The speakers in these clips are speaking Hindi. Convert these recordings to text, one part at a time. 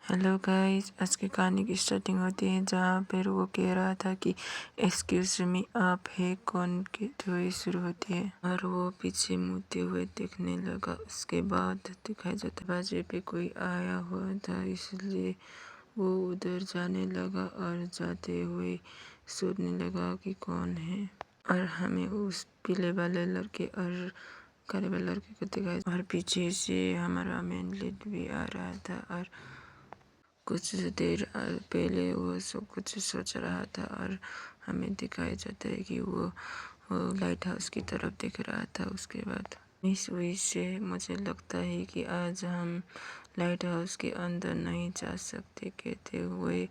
हेलो गाइस, आज की कहानी की स्टार्टिंग होती है जहाँ पर वो कह रहा था कि एक्सक्यूज मी, आप है कौन, कहते हुए शुरू होती है और वो पीछे मुड़ते हुए देखने लगा। उसके बाद दिखाई जाता दरवाजे पे कोई आया हुआ था, इसलिए वो उधर जाने लगा और जाते हुए सोचने लगा कि कौन है। और हमें उस पीले वाले लड़के और काले वाले लड़के को दिखाई और पीछे से हमारा मेन लीड भी आ रहा था और कुछ देर पहले वो सब कुछ सोच रहा था और हमें दिखाया जाता है कि वो लाइट हाउस की तरफ देख रहा था। उसके बाद इस वजह से मुझे लगता है कि आज हम लाइट हाउस के अंदर नहीं जा सकते, कहते हुए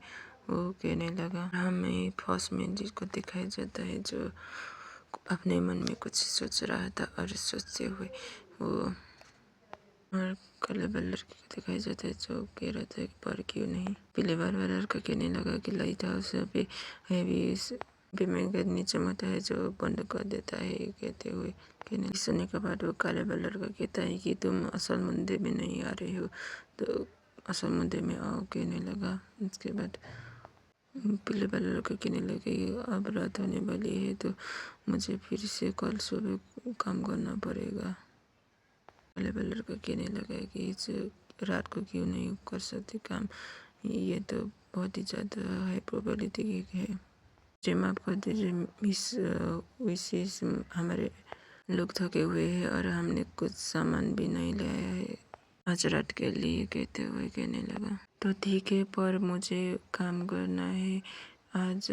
वो कहने लगा। हमें फर्स्ट मैन जिसको दिखाया जाता है जो अपने मन में कुछ सोच रहा था और सोचते हुए वो और काले वाले लड़के को दिखाया जाता है जो कह रहा था पर क्यों नहीं। पीले वाला लड़का कहने लगा कि लाइट हाउस पे हैवी में नीचे मत है जो बंद कर देता है, कहते हुए कहने सुनने के बाद वो काले वाला लड़का कहता है कि तुम असल मुद्दे में नहीं आ रहे हो तो असल मुद्दे में आओ, कहने लगा। उसके बाद पीले वाला लड़का कहने लगे अब रात होने वाली है तो मुझे फिर से कल सुबह काम करना पड़ेगा। काले वाला लड़का कहने लगा कि इस रात को क्यों नहीं कर सकते काम, ये तो बहुत ही ज़्यादा हाई प्रोबेबिलिटी है। जी माफ़ कर दीजिए मिस विशेष, हमारे लोग थके हुए हैं और हमने कुछ सामान भी नहीं लाया है आज रात के लिए, कहते हुए कहने लगा। तो ठीक है, पर मुझे काम करना है आज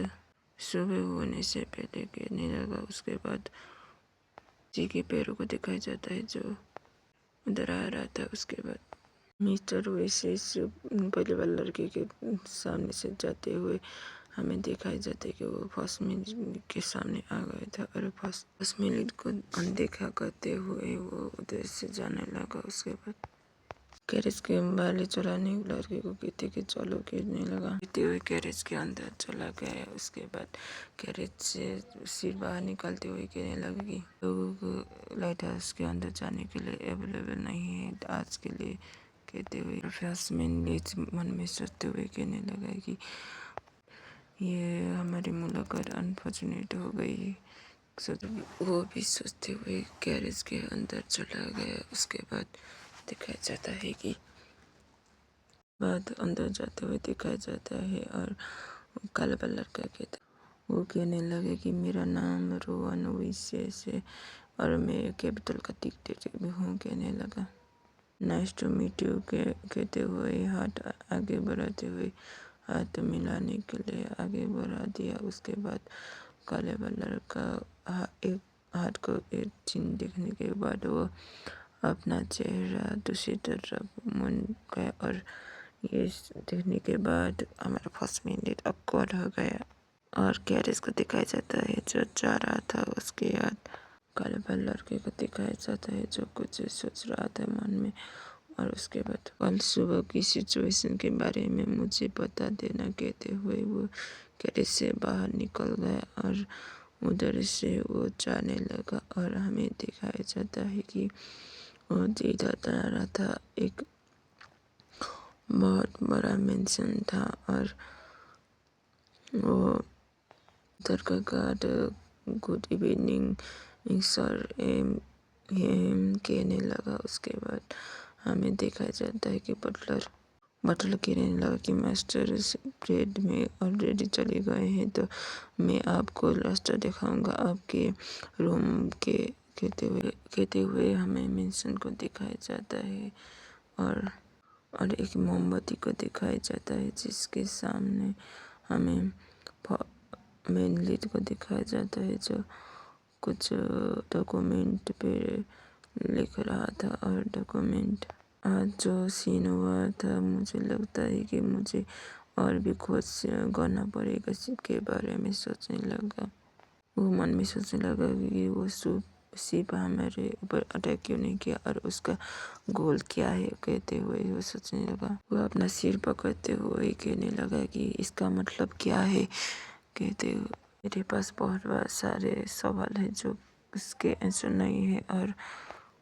सुबह होने से पहले, कहने लगा। उसके बाद जी के पैरों को दिखाया जाता है जो उधर आ रहा था। उसके बाद मिस्टर वेसेस पहले वाले लड़के के सामने से जाते हुए हमें दिखाई जाता है कि वो फर्स्ट मिनट के सामने आ गया था और फर्स्ट मिनट को अनदेखा करते हुए वो उधर से जाने लगा। उसके बाद गैरेज के बाले चलाने लड़के को कहते कि चलो, कहने लगा। कहते हुए गैरेज के अंदर चला गया। उसके बाद गैरेज से सिर बाहर निकालते हुए कहने लगा कि लोगों को लाइट हाउस के अंदर जाने के लिए अवेलेबल नहीं है आज के लिए, कहते हुए मन में सोचते हुए कहने लगा कि ये हमारी मुलाकात अनफॉर्चुनेट हो गई। वो भी सोचते हुए गैरेज के अंदर चला गया। उसके बाद दिखाया जाता है कि बाद अंदर जाते हुए दिखाया जाता है और काला वाला लड़का कहता, वो कहने लगे कि मेरा नाम रोहन विशेष है और मैं कैपिटल का डिटेक्टिव हूँ, कहने लगा। नाइस टू मीट यू, कहते हुए हाथ आगे बढ़ाते हुए हाथ मिलाने के लिए आगे बढ़ा दिया। उसके बाद काले वाला लड़का एक हाथ को एक चिन्ह देखने के बाद वो अपना चेहरा दूसरी तरफ मुड़ गया और ये देखने के बाद हमारा फर्स्ट मिनट ऑकवर्ड हो गया और गैरेज को दिखाया जाता है जो जा रहा था। उसके बाद काले वाले लड़के को दिखाया जाता है जो कुछ सोच रहा था मन में और उसके बाद कल सुबह की सिचुएशन के बारे में मुझे बता देना, कहते हुए वो गैरेज से बाहर निकल गया और उधर से वो जाने लगा और हमें दिखाया जाता है कि वो सीधा जा रहा था। एक बहुत बड़ा मेंशन था और वो उधर का गार्ड गुड इवनिंग सर कहने लगा। उसके बाद हमें देखा जाता है कि बटलर कहने लगा कि मास्टर ब्रेड में ऑलरेडी चले गए हैं तो मैं आपको रास्ता दिखाऊंगा आपके रूम के, कहते हुए हमें मेंशन को दिखाया जाता है और एक मोमबत्ती को दिखाया जाता है जिसके सामने हमें मेन लीड को दिखाया जाता है जो कुछ डॉक्यूमेंट पे लिख रहा था। और डॉक्यूमेंट आज जो सीन हुआ था, मुझे लगता है कि मुझे और भी खोज करना पड़ेगा इसके बारे में सोचने लगा। वो मन में सोचने लगा कि वो सिर्फ हमारे ऊपर अटैक क्यों नहीं किया और उसका गोल क्या है, कहते हुए वो सोचने लगा। वो अपना सिर पकड़ते हुए कहने लगा कि इसका मतलब क्या है, कहते हुए मेरे पास बहुत सारे सवाल है जो उसके आंसर नहीं है और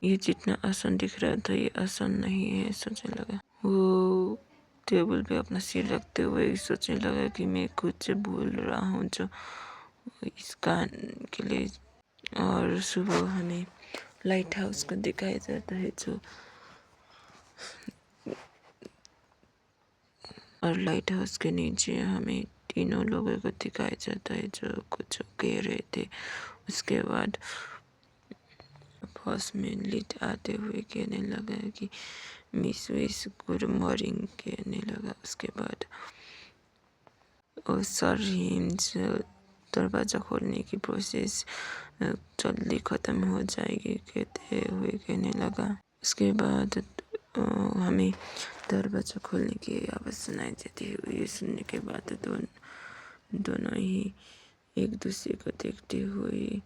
ये जितना आसान दिख रहा था ये आसान नहीं है, सोचने लगा। वो टेबल पे अपना सिर रखते हुए सोचने लगा कि मैं कुछ भूल रहा हूँ जो इस कहानी के लिए। और सुबह हमें लाइट हाउस को दिखाया जाता है और लाइट हाउस के नीचे हमें तीनों लोगों को दिखाया जाता है जो कुछ कह रहे थे। उसके बाद फर्स्ट में लीड आते हुए कहने लगा कि मिस विस गुड मॉर्निंग कहने लगा। उसके बाद सर हिम्स दरवाज़ा खोलने की प्रोसेस जल्दी ख़त्म हो जाएगी कहते हुए कहने लगा। उसके बाद हमें दरवाज़ा खोलने की आवाज़ सुनाई देती है। ये सुनने के बाद दोनों ही एक दूसरे को देखते हुए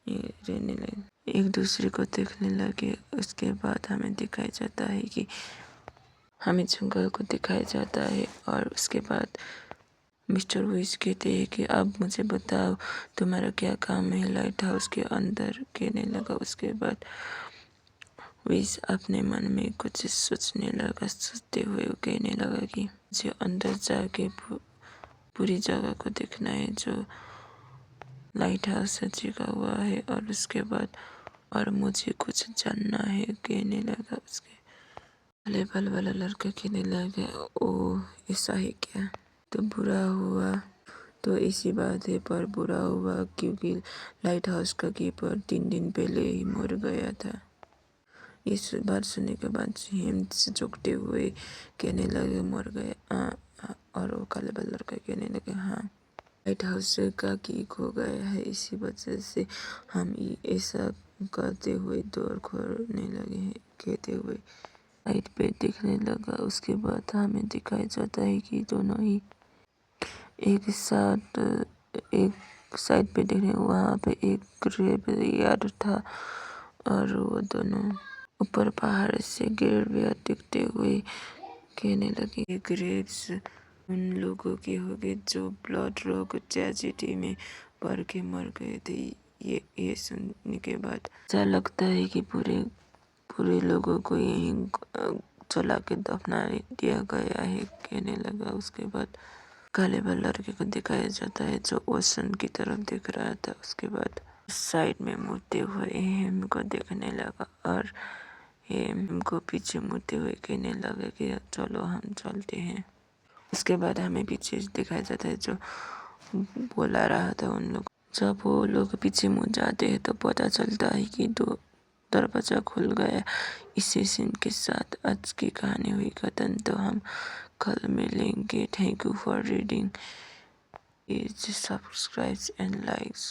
रहने लगे, एक दूसरे को देखने लगे। उसके बाद हमें दिखाया जाता है कि हमें जंगल को दिखाया जाता है और उसके बाद मिस्टर विस कहते हैं कि अब मुझे बताओ तुम्हारा क्या काम है लाइट हाउस के अंदर कहने लगा। उसके बाद विस अपने मन में कुछ सोचने लगा। सोचते हुए वो कहने लगा कि मुझे अंदर जाके पूरी जगह को देखना है जो लाइट हाउस से जगा हुआ है और उसके बाद और मुझे कुछ जानना है कहने लगा। उसके लेवल वाला लड़का कहने लगा ओ ऐसा है क्या, तो बुरा हुआ तो इसी बात है, पर बुरा हुआ क्योंकि लाइट हाउस का कीपर 3 दिन पहले ही मर गया था। इस बात सुनने के बाद हिम्मत से झुकते हुए कहने लगे मर गया। और वो काले बाल लड़का कहने लगे हाँ, लाइट हाउस का की खो गया है, इसी वजह से हम ऐसा करते हुए दौड़ खोलने लगे हैं कहते हुए साइड पे दिखने लगा। उसके बाद हमें दिखाया जाता है कि दोनों ही एक साथ एक साइड पे देखने वहाँ पे एक ग्रेव यार्ड था और वो दोनों ऊपर पहाड़ से गिर दिखते हुए कहने लगे ग्रेव्स उन लोगों के हो गए जो ब्लड रोग ट्रेजेडी में पड़ के मर गए थे। ये सुनने के बाद ऐसा लगता है कि पूरे लोगों को यहीं जला के दफना दिया गया है कहने लगा। उसके बाद काले बाल लड़के को दिखाया जाता है जो ओशन की तरफ देख रहा था। उसके बाद साइड में मुड़ते हुए हेम को देखने लगा और हेम को पीछे मुड़ते हुए कहने लगा कि चलो हम चलते हैं। उसके बाद हमें पीछे दिखाया जाता है जो बोला रहा था उन लोग। जब वो लोग पीछे मुड़ जाते हैं तो पता चलता है कि दरवाज़ा खुल गया। इसी सीन के साथ आज की कहानी हुई खत्म। तो हम कल मिलेंगे। Thank you for reading. Please subscribe and likes.